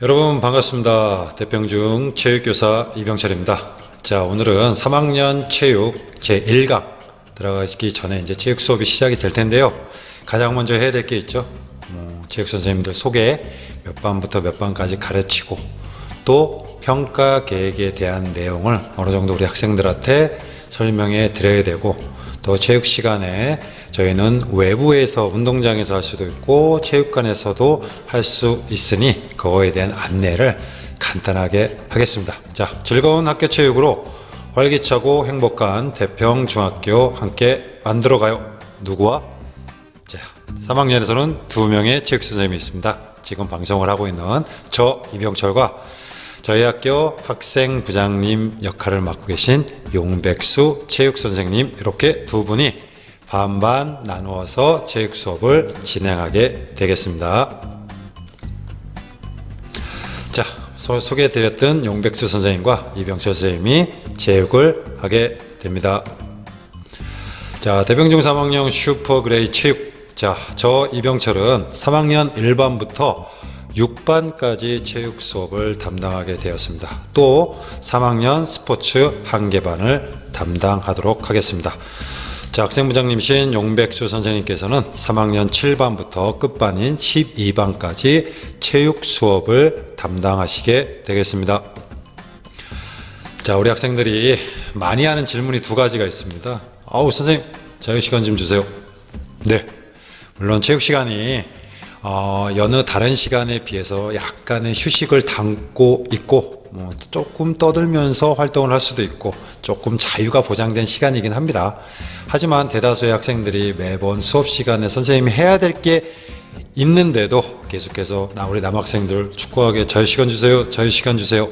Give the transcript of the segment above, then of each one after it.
여러분 반갑습니다. 대평중 체육교사 이병철입니다. 자, 오늘은 3학년 체육 제1강 들어가기 전에 이제 체육 수업이 시작이 될 텐데요. 가장 먼저 해야 될 게 있죠. 체육 선생님들 소개, 몇 반부터 몇 반까지 가르치고 또 평가 계획에 대한 내용을 어느 정도 우리 학생들한테 설명해 드려야 되고, 또 체육 시간에 저희는 외부에서 운동장에서 할 수도 있고 체육관에서도 할 수 있으니 그거에 대한 안내를 간단하게 하겠습니다. 자, 즐거운 학교 체육으로 활기차고 행복한 대평중학교 함께 만들어가요. 누구와? 자, 3학년에서는 2명의 체육 선생님이 있습니다. 지금 방송을 하고 있는 저 이병철과 저희 학교 학생부장님 역할을 맡고 계신 용백수 체육선생님, 이렇게 두 분이 반반 나누어서 체육 수업을 진행하게 되겠습니다. 자, 소개해드렸던 용백수 선생님과 이병철 선생님이 체육을 하게 됩니다. 자, 대평중 3학년 슈퍼그레이 체육. 자, 저 이병철은 3학년 1반부터 6반까지 체육 수업을 담당하게 되었습니다. 또 3학년 스포츠 한개반을 담당하도록 하겠습니다. 자, 학생부장님이신 용백수 선생님께서는 3학년 7반부터 끝반인 12반까지 체육 수업을 담당하시게 되겠습니다. 자, 우리 학생들이 많이 하는 질문이 두 가지가 있습니다. 선생님, 자유시간 좀 주세요. 네, 물론 체육시간이 여느 다른 시간에 비해서 약간의 휴식을 담고 있고, 조금 떠들면서 활동을 할 수도 있고 조금 자유가 보장된 시간이긴 합니다. 하지만 대다수의 학생들이 매번 수업 시간에 선생님이 해야 될 게 있는데도 계속해서 우리 남학생들 축구하게 자유시간 주세요, 자유시간 주세요.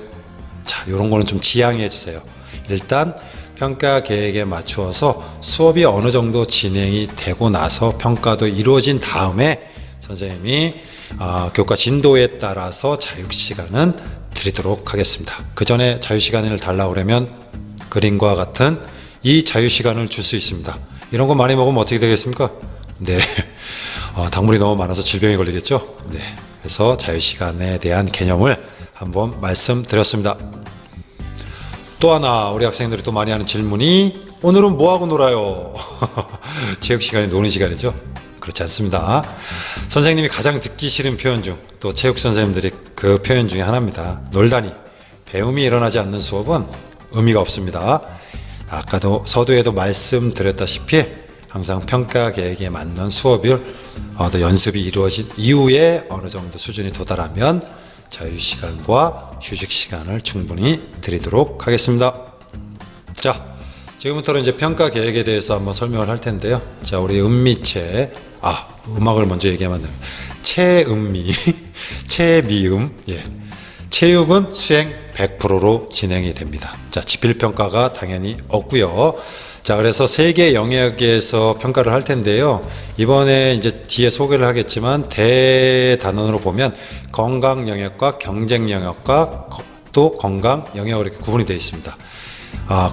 자, 이런 거는 좀 지양해 주세요. 일단 평가 계획에 맞추어서 수업이 어느 정도 진행이 되고 나서 평가도 이루어진 다음에 선생님이 교과 진도에 따라서 자유시간은 드리도록 하겠습니다. 그 전에 자유시간을 달라고 그러면 그림과 같은 이 자유시간을 줄 수 있습니다. 이런 거 많이 먹으면 어떻게 되겠습니까? 네, 당물이 너무 많아서 질병에 걸리겠죠? 네, 그래서 자유시간에 대한 개념을 한번 말씀드렸습니다. 또 하나 우리 학생들이 또 많이 하는 질문이, 오늘은 뭐하고 놀아요? 체육시간이 노는 시간이죠? 그렇지 않습니다. 선생님이 가장 듣기 싫은 표현 중, 또 체육 선생님들이 그 표현 중에 하나입니다. 놀다니. 배움이 일어나지 않는 수업은 의미가 없습니다. 아까도 서두에도 말씀드렸다시피 항상 평가 계획에 맞는 수업을 또 연습이 이루어진 이후에 어느 정도 수준이 도달하면 자유시간과 휴식시간을 충분히 드리도록 하겠습니다. 자, 지금부터는 이제 평가 계획에 대해서 한번 설명을 할 텐데요. 자, 우리 음미체, 음악을 먼저 얘기하면 돼요. 체음미, 체미음, 예. 체육은 수행 100%로 진행이 됩니다. 자, 지필평가가 당연히 없고요. 자, 그래서 세 개 영역에서 평가를 할 텐데요. 이번에 이제 뒤에 소개를 하겠지만 대단원으로 보면 건강 영역과 경쟁 영역과 또 건강 영역으로 이렇게 구분이 되어 있습니다.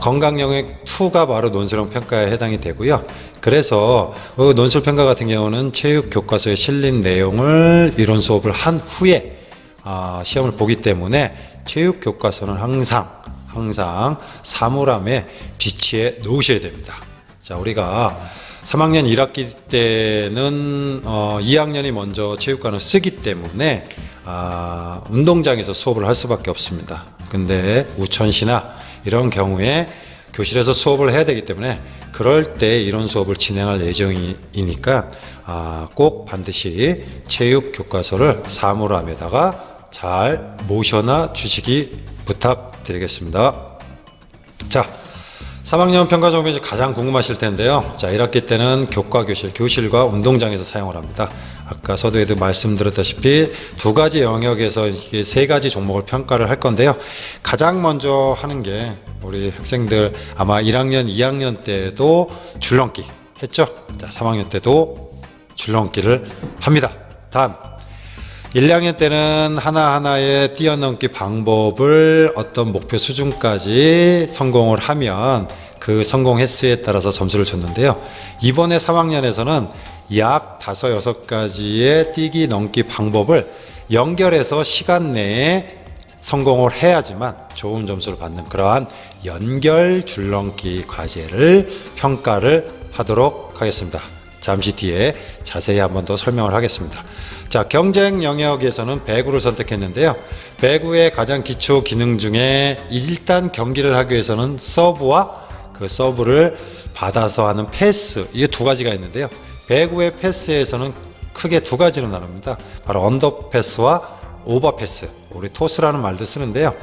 건강 영역 2가 바로 논술형 평가에 해당이 되고요. 그래서 논술 평가 같은 경우는 체육 교과서에 실린 내용을 이론 수업을 한 후에 시험을 보기 때문에 체육 교과서는 항상 사물함에 비치해 놓으셔야 됩니다. 자, 우리가 3학년 1학기 때는 2학년이 먼저 체육관을 쓰기 때문에 운동장에서 수업을 할 수밖에 없습니다. 근데 우천시나 이런 경우에 교실에서 수업을 해야 되기 때문에 그럴 때 이런 수업을 진행할 예정이니까 꼭 반드시 체육 교과서를 사물함에다가 잘 모셔놔 주시기 부탁드리겠습니다. 자, 3학년 평가 정비 가장 궁금하실 텐데요. 자, 1학기 때는 교실과 운동장에서 사용을 합니다. 아까 서두에도 말씀드렸다시피 두 가지 영역에서 이게 세 가지 종목을 평가를 할 건데요. 가장 먼저 하는 게 우리 학생들 아마 1학년, 2학년 때도 줄넘기 했죠? 자, 3학년 때도 줄넘기를 합니다. 단 1, 2학년 때는 하나하나의 뛰어넘기 방법을 어떤 목표 수준까지 성공을 하면 그 성공 횟수에 따라서 점수를 줬는데요. 이번에 3학년에서는 약 5, 6가지의 뛰기 넘기 방법을 연결해서 시간 내에 성공을 해야지만 좋은 점수를 받는 그러한 연결 줄넘기 과제를 평가를 하도록 하겠습니다. 잠시 뒤에 자세히 한 번 더 설명을 하겠습니다. 자, 경쟁 영역에서는 배구를 선택했는데요. 배구의 가장 기초 기능 중에 일단 경기를 하기 위해서는 서브와 그 서브를 받아서 하는 패스, 이게 두 가지가 있는데요. 배구의 패스에서는 크게 두 가지로 나눕니다. 바로 언더 패스와 오버 패스, 우리 토스라는 말도 쓰는데요.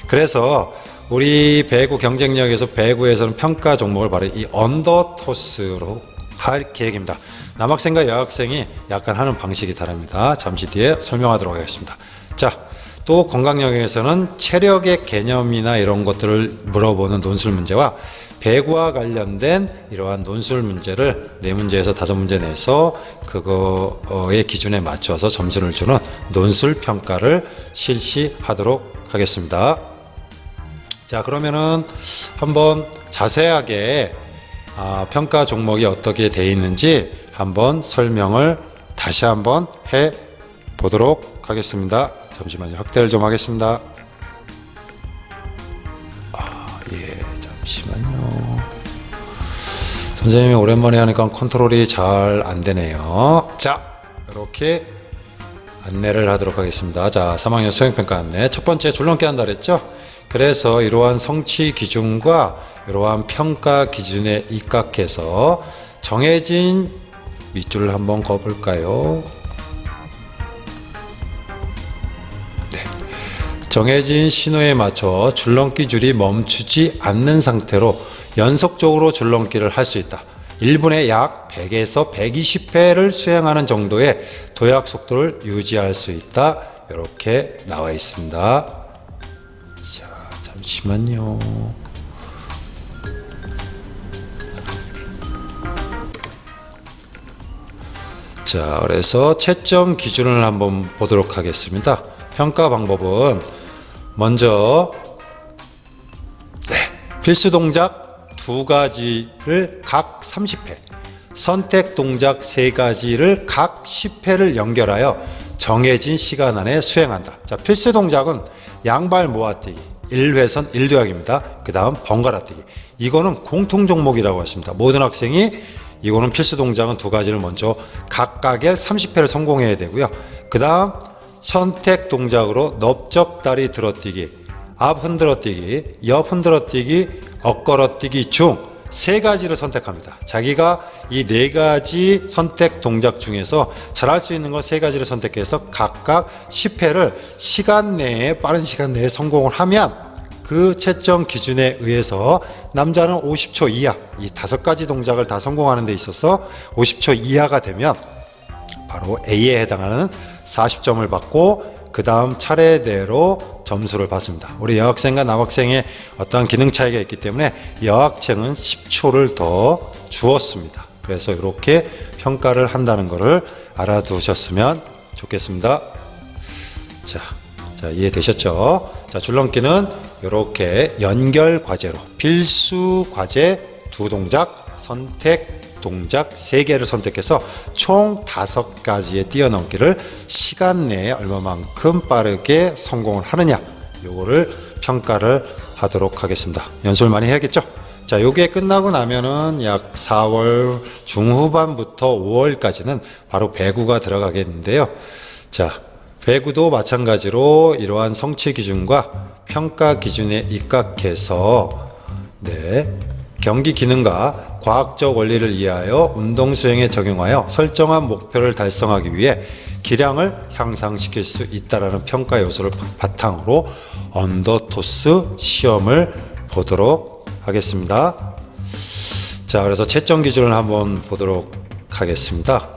그래서 우리 배구 경쟁력에서 배구에서는 평가 종목을 바로 이 언더 토스로 할 계획입니다. 남학생과 여학생이 약간 하는 방식이 다릅니다. 잠시 뒤에 설명하도록 하겠습니다. 자, 또 건강 영역에서는 체력의 개념이나 이런 것들을 물어보는 논술 문제와 배구와 관련된 이러한 논술 문제를 4문제에서 5문제 내서 그거의 기준에 맞춰서 점수를 주는 논술 평가를 실시하도록 하겠습니다. 자, 그러면은 한번 자세하게 평가 종목이 어떻게 되어 있는지 한번 설명을 다시 한번 해 보도록 하겠습니다. 잠시만요. 확대를 좀 하겠습니다. 잠시만요. 선생님이 오랜만에 하니까 컨트롤이 잘 안 되네요. 자, 이렇게 안내를 하도록 하겠습니다. 자, 3학년 수행평가 안내. 첫 번째 줄넘기 한다 그랬죠? 그래서 이러한 성취 기준과 이러한 평가 기준에 입각해서 정해진 밑줄을 한번 그어볼까요? 네. 정해진 신호에 맞춰 줄넘기 줄이 멈추지 않는 상태로 연속적으로 줄넘기를 할 수 있다. 1분에 약 100에서 120회를 수행하는 정도의 도약 속도를 유지할 수 있다. 이렇게 나와 있습니다. 자, 잠시만요. 자, 그래서 채점 기준을 한번 보도록 하겠습니다. 평가 방법은 먼저 필수 동작 2가지를 각 30회, 선택 동작 3가지를 각 10회를 연결하여 정해진 시간 안에 수행한다. 자, 필수 동작은 양발 모아뛰기 1회선 1도약입니다. 그 다음 번갈아 뛰기. 이거는 공통 종목이라고 하십니다. 모든 학생이 이거는 필수 동작은 2가지를 먼저 각각의 30회를 성공해야 되고요. 그 다음 선택 동작으로 넓적다리 들어뛰기, 앞 흔들어뛰기, 옆 흔들어뛰기, 엇걸어뛰기 중 3가지를 선택합니다. 자기가 이 4가지 선택 동작 중에서 잘할 수 있는 거 3가지를 선택해서 각각 10회를 시간 내에, 빠른 시간 내에 성공을 하면 그 채점 기준에 의해서 남자는 50초 이하, 이 5가지 동작을 다 성공하는 데 있어서 50초 이하가 되면 바로 A에 해당하는 40점을 받고 그 다음 차례대로 점수를 받습니다. 우리 여학생과 남학생의 어떠한 기능 차이가 있기 때문에 여학생은 10초를 더 주었습니다. 그래서 이렇게 평가를 한다는 것을 알아두셨으면 좋겠습니다. 자, 이해되셨죠? 자, 줄넘기는 이렇게 연결 과제로 필수 과제 2동작, 선택 동작 3개를 선택해서 총 5가지의 뛰어넘기를 시간 내에 얼마만큼 빠르게 성공을 하느냐, 요거를 평가를 하도록 하겠습니다. 연습을 많이 해야겠죠? 자, 요게 끝나고 나면은 약 4월 중후반부터 5월까지는 바로 배구가 들어가겠는데요. 자, 배구도 마찬가지로 이러한 성취 기준과 평가 기준에 입각해서 경기 기능과 과학적 원리를 이해하여 운동 수행에 적용하여 설정한 목표를 달성하기 위해 기량을 향상시킬 수 있다라는 평가 요소를 바탕으로 언더토스 시험을 보도록 하겠습니다. 자, 그래서 채점 기준을 한번 보도록 하겠습니다.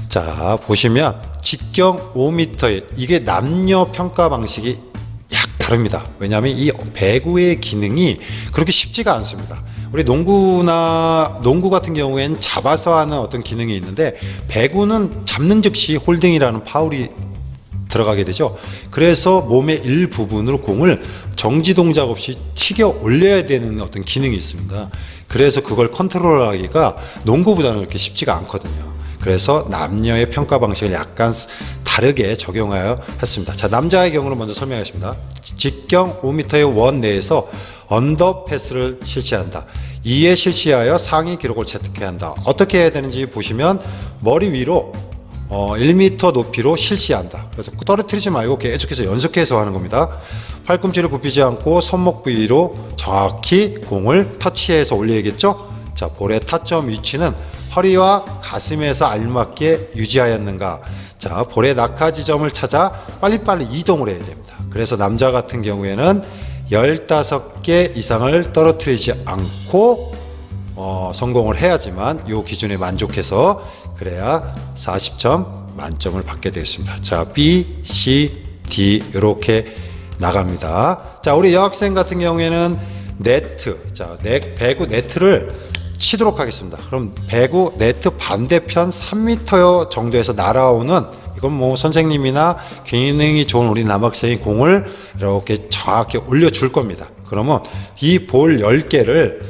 자, 보시면 직경 5m에 이게 남녀 평가 방식이 약 다릅니다. 왜냐하면 이 배구의 기능이 그렇게 쉽지가 않습니다. 우리 농구 같은 경우에는 잡아서 하는 어떤 기능이 있는데 배구는 잡는 즉시 홀딩이라는 파울이 들어가게 되죠. 그래서 몸의 일부분으로 공을 정지 동작 없이 튀겨 올려야 되는 어떤 기능이 있습니다. 그래서 그걸 컨트롤하기가 농구보다는 그렇게 쉽지가 않거든요. 그래서 남녀의 평가 방식을 약간 다르게 적용하여 했습니다. 자, 남자의 경우를 먼저 설명하겠습니다. 직경 5m의 원 내에서 언더패스를 실시한다. 이에 실시하여 상위 기록을 채택해야 한다. 어떻게 해야 되는지 보시면 머리 위로 1m 높이로 실시한다. 그래서 떨어뜨리지 말고 계속해서 연속해서 하는 겁니다. 팔꿈치를 굽히지 않고 손목 부위로 정확히 공을 터치해서 올려야겠죠. 자, 볼의 타점 위치는 허리와 가슴에서 알맞게 유지하였는가. 자, 볼의 낙하 지점을 찾아 빨리빨리 이동을 해야 됩니다. 그래서 남자 같은 경우에는 15개 이상을 떨어뜨리지 않고 성공을 해야지만 이 기준에 만족해서 그래야 40점 만점을 받게 되겠습니다. 자, B, C, D 이렇게 나갑니다. 자, 우리 여학생 같은 경우에는 네트, 자, 배구 네트를 치도록 하겠습니다. 그럼 배구 네트 반대편 3m 정도에서 날아오는, 이건 뭐 선생님이나 기능이 좋은 우리 남학생이 공을 이렇게 정확히 올려줄 겁니다. 그러면 이 볼 10개를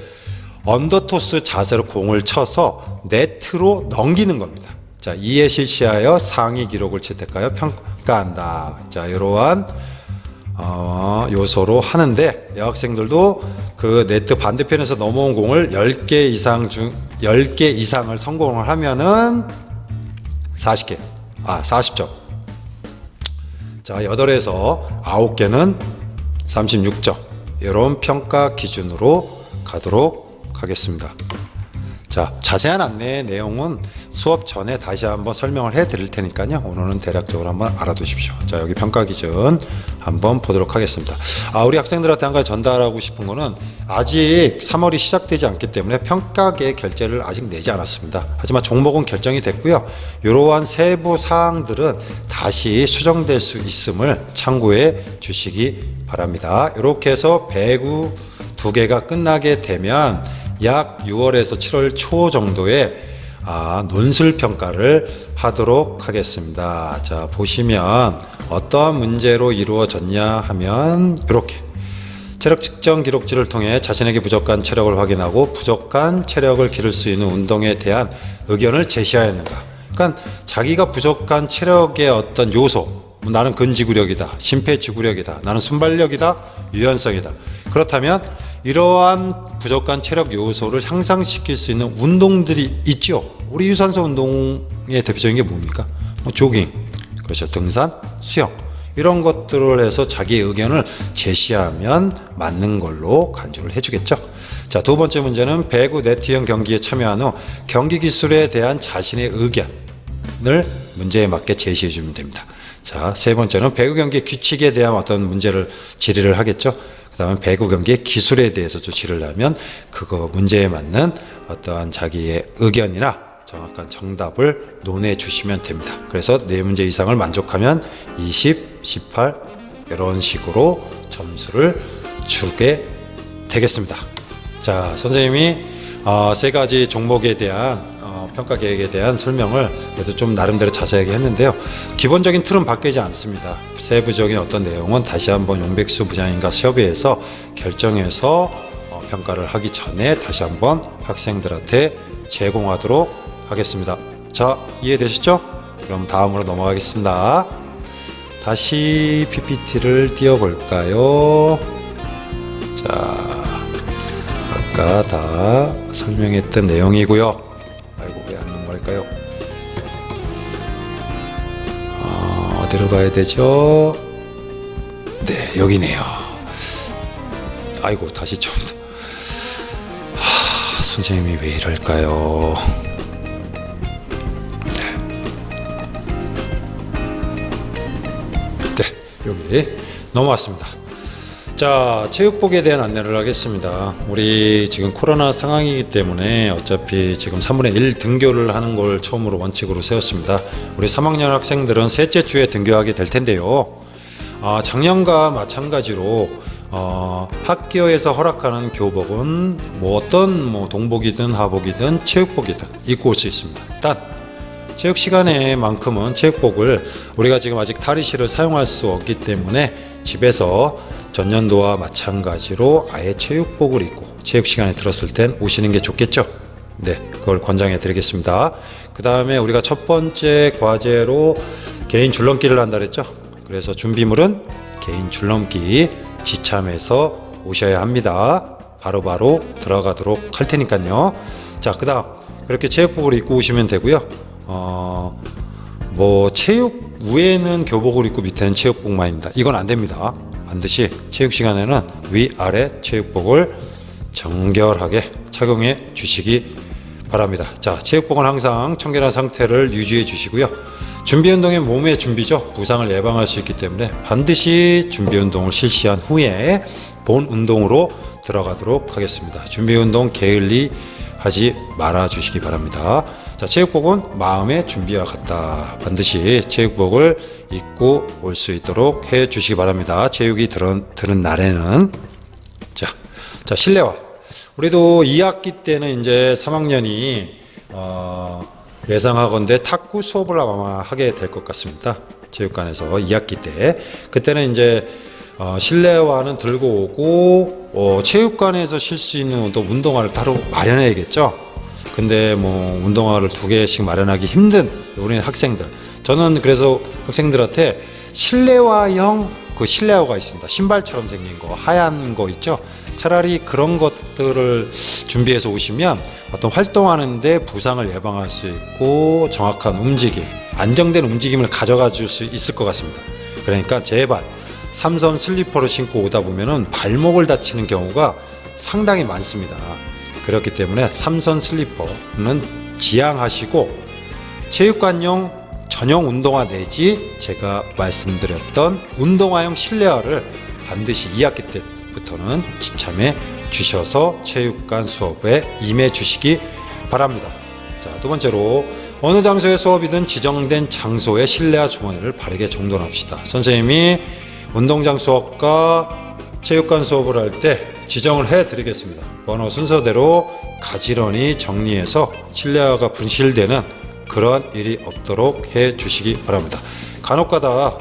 언더토스 자세로 공을 쳐서 네트로 넘기는 겁니다. 자, 이에 실시하여 상위 기록을 채택하여 평가한다. 자, 이러한 요소로 하는데, 여학생들도 그 네트 반대편에서 넘어온 공을 10개 이상을 성공을 하면은 40점. 자, 8에서 9개는 36점. 이런 평가 기준으로 가도록 하겠습니다. 자, 자세한 안내 내용은 수업 전에 다시 한번 설명을 해 드릴 테니까요. 오늘은 대략적으로 한번 알아두십시오. 자, 여기 평가 기준 한번 보도록 하겠습니다. 우리 학생들한테 한 가지 전달하고 싶은 거는, 아직 3월이 시작되지 않기 때문에 평가계 결제를 아직 내지 않았습니다. 하지만 종목은 결정이 됐고요. 이러한 세부 사항들은 다시 수정될 수 있음을 참고해 주시기 바랍니다. 이렇게 해서 배구 2개가 끝나게 되면 약 6월에서 7월 초 정도에 논술 평가를 하도록 하겠습니다. 자, 보시면 어떠한 문제로 이루어졌냐 하면 이렇게 체력 측정 기록지를 통해 자신에게 부족한 체력을 확인하고 부족한 체력을 기를 수 있는 운동에 대한 의견을 제시하였는가. 그러니까 자기가 부족한 체력의 어떤 요소, 나는 근지구력이다, 심폐지구력이다, 나는 순발력이다, 유연성이다. 그렇다면 이러한 부족한 체력 요소를 향상시킬 수 있는 운동들이 있죠. 우리 유산소 운동의 대표적인 게 뭡니까? 조깅, 그렇죠, 등산, 수영, 이런 것들을 해서 자기의 의견을 제시하면 맞는 걸로 간주를 해주겠죠. 자, 2번째 문제는 배구 네트형 경기에 참여한 후 경기 기술에 대한 자신의 의견을 문제에 맞게 제시해 주면 됩니다. 자, 3번째는 배구 경기 규칙에 대한 어떤 문제를 질의를 하겠죠. 그 다음에 배구 경기의 기술에 대해서도 질의를 하면 그거 문제에 맞는 어떠한 자기의 의견이나 정확한 정답을 논해 주시면 됩니다. 그래서 4문제 이상을 만족하면 20, 18 이런 식으로 점수를 주게 되겠습니다. 자, 선생님이 3가지 종목에 대한 평가 계획에 대한 설명을 그래도 좀 나름대로 자세하게 했는데요. 기본적인 틀은 바뀌지 않습니다. 세부적인 어떤 내용은 다시 한번 용백수 부장님과 협의해서 결정해서 평가를 하기 전에 다시 한번 학생들한테 제공하도록 하겠습니다. 자, 이해되셨죠? 그럼 다음으로 넘어가겠습니다. 다시 PPT를 띄워볼까요? 자, 아까 다 설명했던 내용이고요. 아이고, 왜 안 넘어갈까요? 어디로 가야 되죠? 네, 여기네요. 아이고, 다시 좀 더. 선생님이 왜 이럴까요? 네, 여기 넘어왔습니다. 자, 체육복에 대한 안내를 하겠습니다. 우리 지금 코로나 상황이기 때문에 어차피 지금 3분의 1 등교를 하는 걸 처음으로 원칙으로 세웠습니다. 우리 3학년 학생들은 셋째 주에 등교하게 될 텐데요. 작년과 마찬가지로 학교에서 허락하는 교복은 어떤 동복이든 하복이든 체육복이든 입고 올 수 있습니다. 단 체육 시간에만큼은 체육복을 우리가 지금 아직 탈의실을 사용할 수 없기 때문에 집에서 전년도와 마찬가지로 아예 체육복을 입고 체육 시간에 들었을 땐 오시는 게 좋겠죠. 네, 그걸 권장해 드리겠습니다. 그 다음에 우리가 첫 번째 과제로 개인 줄넘기를 한다 그랬죠. 그래서 준비물은 개인 줄넘기 지참해서 오셔야 합니다. 바로바로 들어가도록 할 테니까요. 자, 그 다음 그렇게 체육복을 입고 오시면 되고요. 체육 위에는 교복을 입고 밑에는 체육복만입니다. 이건 안 됩니다. 반드시 체육 시간에는 위아래 체육복을 정결하게 착용해 주시기 바랍니다. 자, 체육복은 항상 청결한 상태를 유지해 주시고요. 준비운동의 몸의 준비죠. 부상을 예방할 수 있기 때문에 반드시 준비운동을 실시한 후에 본 운동으로 들어가도록 하겠습니다. 준비운동 게을리 하지 말아 주시기 바랍니다. 자, 체육복은 마음의 준비와 같다. 반드시 체육복을 입고 올 수 있도록 해 주시기 바랍니다. 체육이 들은 날에는. 자, 실내화. 우리도 2학기 때는 이제 3학년이 예상하건대 탁구 수업을 아마 하게 될 것 같습니다. 체육관에서 2학기 때. 그때는 이제 실내화는 들고 오고 체육관에서 쉴 수 있는 또 운동화를 따로 마련해야겠죠. 근데 운동화를 2개씩 마련하기 힘든 우리는 학생들. 저는 그래서 학생들한테 실내화형 실내화가 있습니다. 신발처럼 생긴 거, 하얀 거 있죠. 차라리 그런 것들을 준비해서 오시면 어떤 활동하는데 부상을 예방할 수 있고 정확한 움직임, 안정된 움직임을 가져가 줄 수 있을 것 같습니다. 그러니까 제발 3선 슬리퍼를 신고 오다 보면은 발목을 다치는 경우가 상당히 많습니다. 그렇기 때문에 3선 슬리퍼는 지양하시고 체육관용 전용 운동화 내지 제가 말씀드렸던 운동화용 실내화를 반드시 2학기 때부터는 지참해 주셔서 체육관 수업에 임해 주시기 바랍니다. 자, 두 번째로 어느 장소의 수업이든 지정된 장소에 실내화 주머니를 바르게 정돈합시다. 선생님이 운동장 수업과 체육관 수업을 할 때 지정을 해 드리겠습니다. 번호 순서대로 가지런히 정리해서 실내화가 분실되는 그런 일이 없도록 해 주시기 바랍니다. 간혹가다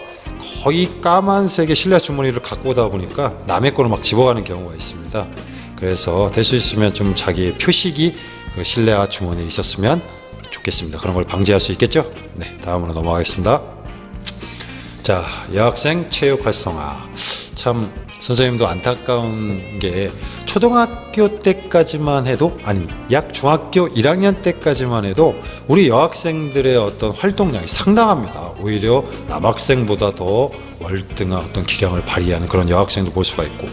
거의 까만색의 실내화 주머니를 갖고 오다 보니까 남의 거를 막 집어가는 경우가 있습니다. 그래서 될 수 있으면 좀 자기의 표식이 그 실내화 주머니에 있었으면 좋겠습니다. 그런 걸 방지할 수 있겠죠? 네, 다음으로 넘어가겠습니다. 자, 여학생 체육 활성화. 참 선생님도 안타까운 게 초등학교 때까지만 해도 약 중학교 1학년 때까지만 해도 우리 여학생들의 어떤 활동량이 상당합니다. 오히려 남학생보다 더 월등한 어떤 기량을 발휘하는 그런 여학생도 볼 수가 있고,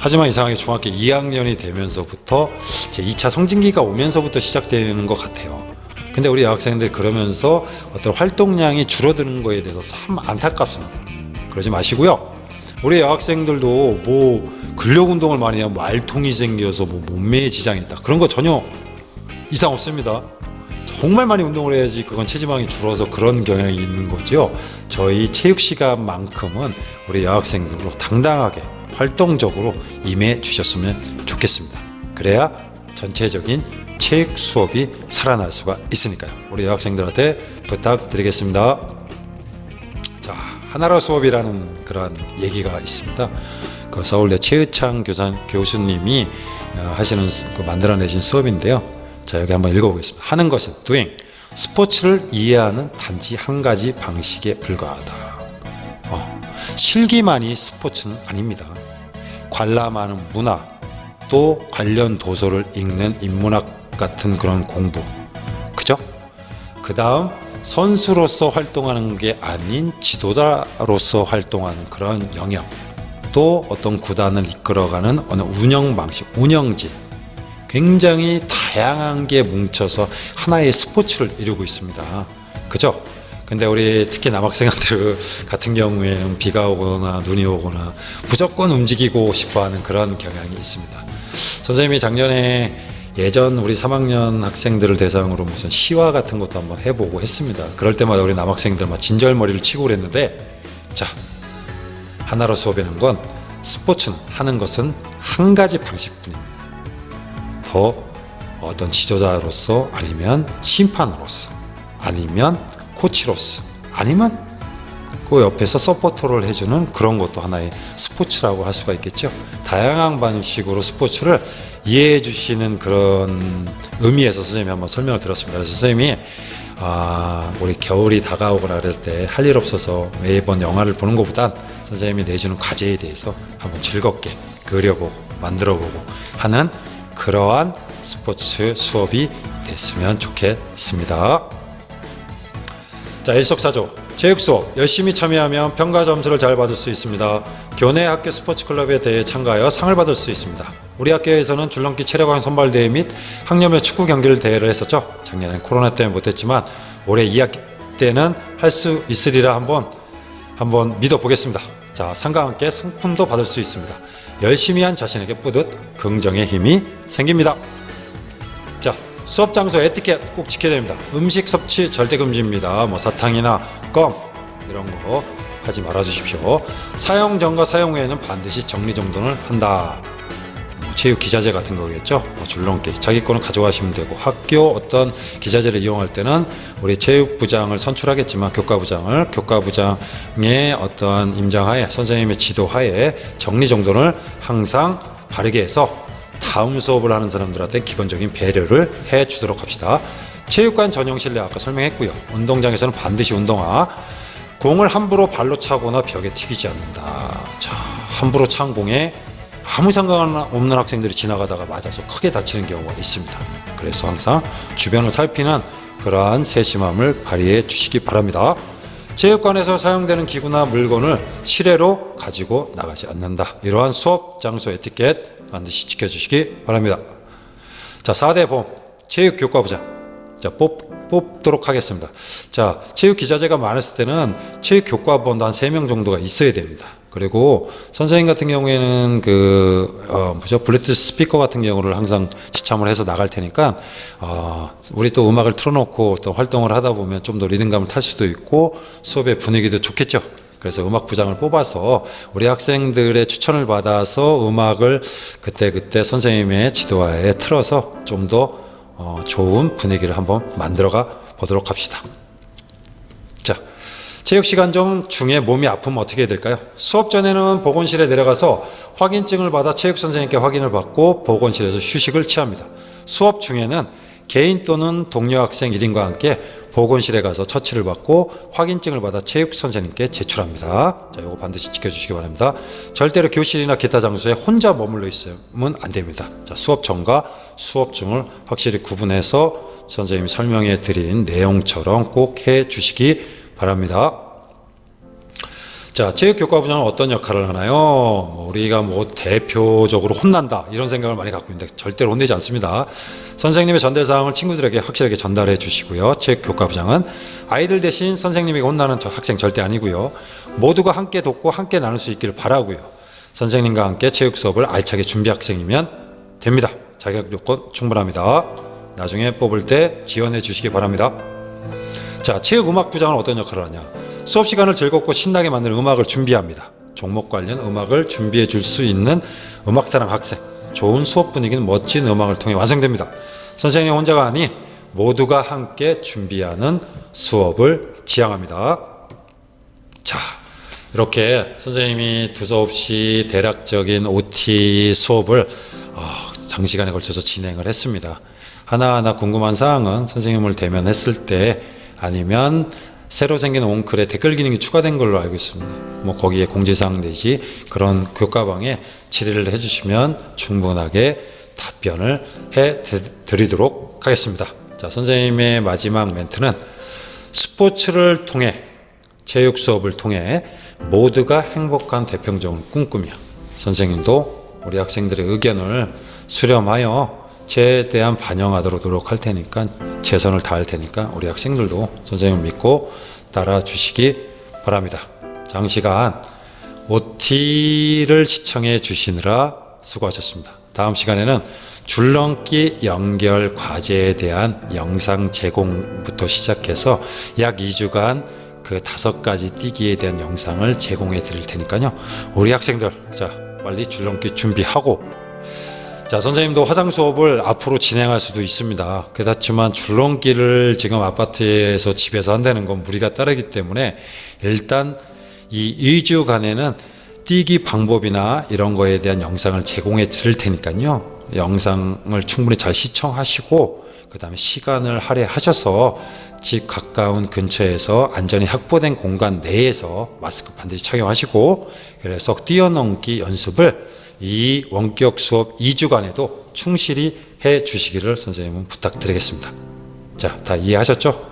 하지만 이상하게 중학교 2학년이 되면서부터 제 2차 성징기가 오면서부터 시작되는 것 같아요. 근데 우리 여학생들 그러면서 어떤 활동량이 줄어드는 거에 대해서 참 안타깝습니다. 그러지 마시고요. 우리 여학생들도 근력 운동을 많이 하면 알통이 생겨서 몸매에 지장이 있다, 그런 거 전혀 이상 없습니다. 정말 많이 운동을 해야지 그건 체지방이 줄어서 그런 경향이 있는 거죠. 저희 체육 시간만큼은 우리 여학생들로 당당하게 활동적으로 임해 주셨으면 좋겠습니다. 그래야 전체적인 체육 수업이 살아날 수가 있으니까요. 우리 여학생들한테 부탁드리겠습니다. 자, 하나로 수업이라는 그런 얘기가 있습니다. 그 서울대 최의창 교수님이 하시는 만들어내신 수업인데요. 자, 여기 한번 읽어보겠습니다. 하는 것은 doing. 스포츠를 이해하는 단지 한 가지 방식에 불과하다. 실기만이 스포츠는 아닙니다. 관람하는 문화, 또 관련 도서를 읽는 인문학 같은 그런 공부, 그죠? 그 다음 선수로서 활동하는 게 아닌 지도자로서 활동하는 그런 영역, 또 어떤 구단을 이끌어가는 어느 운영 방식, 운영진, 굉장히 다양한 게 뭉쳐서 하나의 스포츠를 이루고 있습니다. 그죠? 근데 우리 특히 남학생들 같은 경우에는 비가 오거나 눈이 오거나 무조건 움직이고 싶어하는 그런 경향이 있습니다. 선생님이 작년에 예전 우리 3학년 학생들을 대상으로 무슨 시화 같은 것도 한번 해보고 했습니다. 그럴 때마다 우리 남학생들 막 진절머리를 치고 그랬는데, 자, 하나로 수업이라는 건 스포츠는 하는 것은 한 가지 방식뿐입니다. 더 어떤 지도자로서, 아니면 심판으로서, 아니면 코치로서, 아니면 그리고 옆에서 서포터를 해주는 그런 것도 하나의 스포츠라고 할 수가 있겠죠. 다양한 방식으로 스포츠를 이해해 주시는 그런 의미에서 선생님이 한번 설명을 드렸습니다. 그래서 선생님이 우리 겨울이 다가오거나 그럴 때 할 일 없어서 매번 영화를 보는 것보단 선생님이 내주는 과제에 대해서 한번 즐겁게 그려보고 만들어보고 하는 그러한 스포츠 수업이 됐으면 좋겠습니다. 자, 일석사조 체육 수업 열심히 참여하면 평가 점수를 잘 받을 수 있습니다. 교내 학교 스포츠 클럽에 대해 참가하여 상을 받을 수 있습니다. 우리 학교에서는 줄넘기 체력왕 선발대회 및 학년별 축구 경기를 대회를 했었죠. 작년엔 코로나 때문에 못했지만 올해 2학기 때는 할 수 있으리라 한번 믿어보겠습니다. 자, 상과 함께 상품도 받을 수 있습니다. 열심히 한 자신에게 뿌듯 긍정의 힘이 생깁니다. 자, 수업 장소 에티켓 꼭 지켜야 됩니다. 음식 섭취 절대 금지입니다. 뭐 사탕이나 껌 이런 거 하지 말아 주십시오. 사용 전과 사용 후에는 반드시 정리정돈을 한다. 체육 기자재 같은 거겠죠. 줄넘기 자기 거는 가져가시면 되고, 학교 어떤 기자재를 이용할 때는 우리 체육부장을 선출하겠지만 교과부장의 어떠한 임장하에, 선생님의 지도하에 정리정돈을 항상 바르게 해서 다음 수업을 하는 사람들한테 기본적인 배려를 해주도록 합시다. 체육관 전용 실내 아까 설명했고요. 운동장에서는 반드시 운동화, 공을 함부로 발로 차거나 벽에 튀기지 않는다. 자, 함부로 찬 공에 아무 상관없는 학생들이 지나가다가 맞아서 크게 다치는 경우가 있습니다. 그래서 항상 주변을 살피는 그러한 세심함을 발휘해 주시기 바랍니다. 체육관에서 사용되는 기구나 물건을 실외로 가지고 나가지 않는다. 이러한 수업 장소 에티켓 반드시 지켜주시기 바랍니다. 자, 4대 보험 체육교과부장. 자, 뽑도록 하겠습니다. 자, 체육 기자재가 많았을 때는 체육교과부원도 한 3명 정도가 있어야 됩니다. 그리고 선생님 같은 경우에는 블루투스 스피커 같은 경우를 항상 지참을 해서 나갈 테니까 우리 또 음악을 틀어놓고 또 활동을 하다 보면 좀 더 리듬감을 탈 수도 있고 수업의 분위기도 좋겠죠. 그래서 음악 부장을 뽑아서 우리 학생들의 추천을 받아서 음악을 그때 선생님의 지도하에 틀어서 좀 더 좋은 분위기를 한번 만들어가 보도록 합시다. 자, 체육시간 중에 몸이 아프면 어떻게 해야 될까요? 수업 전에는 보건실에 내려가서 확인증을 받아 체육선생님께 확인을 받고 보건실에서 휴식을 취합니다. 수업 중에는 개인 또는 동료 학생 1인과 함께 보건실에 가서 처치를 받고 확인증을 받아 체육선생님께 제출합니다. 자, 이거 반드시 지켜주시기 바랍니다. 절대로 교실이나 기타 장소에 혼자 머물러 있으면 안 됩니다. 자, 수업 전과 수업 중을 확실히 구분해서 선생님이 설명해 드린 내용처럼 꼭 해 주시기 바랍니다. 자, 체육교과부장은 어떤 역할을 하나요? 우리가 대표적으로 혼난다 이런 생각을 많이 갖고 있는데 절대로 혼내지 않습니다. 선생님의 전달사항을 친구들에게 확실하게 전달해 주시고요. 체육교과부장은 아이들 대신 선생님에게 혼나는 학생 절대 아니고요. 모두가 함께 돕고 함께 나눌 수 있기를 바라고요. 선생님과 함께 체육 수업을 알차게 준비 학생이면 됩니다. 자격 요건 충분합니다. 나중에 뽑을 때 지원해 주시기 바랍니다. 자, 체육음악부장은 어떤 역할을 하냐? 수업 시간을 즐겁고 신나게 만드는 음악을 준비합니다. 종목 관련 음악을 준비해 줄 수 있는 음악사랑 학생. 좋은 수업 분위기는 멋진 음악을 통해 완성됩니다. 선생님 혼자가 아닌 모두가 함께 준비하는 수업을 지향합니다. 자, 이렇게 선생님이 두서없이 대략적인 OT 수업을 장시간에 걸쳐서 진행을 했습니다. 하나하나 궁금한 사항은 선생님을 대면했을 때 아니면 새로 생긴 온클에 댓글 기능이 추가된 걸로 알고 있습니다. 거기에 공지사항 내지 그런 교과방에 질의를 해주시면 충분하게 답변을 해 드리도록 하겠습니다. 자, 선생님의 마지막 멘트는 스포츠를 통해, 체육 수업을 통해 모두가 행복한 대평정을 꿈꾸며 선생님도 우리 학생들의 의견을 수렴하여 최대한 반영하도록 노력할 테니까, 최선을 다할 테니까 우리 학생들도 선생님을 믿고 따라 주시기 바랍니다. 장시간 OT를 시청해 주시느라 수고하셨습니다. 다음 시간에는 줄넘기 연결 과제에 대한 영상 제공부터 시작해서 약 2주간 그 5가지 뛰기에 대한 영상을 제공해 드릴 테니까요. 우리 학생들, 자, 빨리 줄넘기 준비하고, 자, 선생님도 화상 수업을 앞으로 진행할 수도 있습니다. 그렇지만 줄넘기를 지금 아파트에서 집에서 한다는 건 무리가 따르기 때문에 일단 이 2주간에는 뛰기 방법이나 이런 거에 대한 영상을 제공해 드릴 테니까요. 영상을 충분히 잘 시청하시고 그 다음에 시간을 할애하셔서 집 가까운 근처에서 안전히 확보된 공간 내에서 마스크 반드시 착용하시고 그래서 뛰어넘기 연습을 이 원격 수업 2주간에도 충실히 해 주시기를 선생님은 부탁드리겠습니다. 자, 다 이해하셨죠?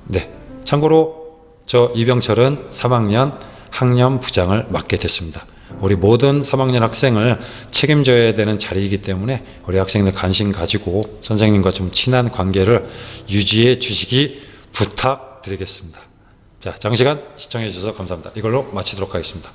네. 참고로 저 이병철은 3학년 학년 부장을 맡게 됐습니다. 우리 모든 3학년 학생을 책임져야 되는 자리이기 때문에 우리 학생들 관심 가지고 선생님과 좀 친한 관계를 유지해 주시기 부탁드리겠습니다. 자, 장시간 시청해 주셔서 감사합니다. 이걸로 마치도록 하겠습니다.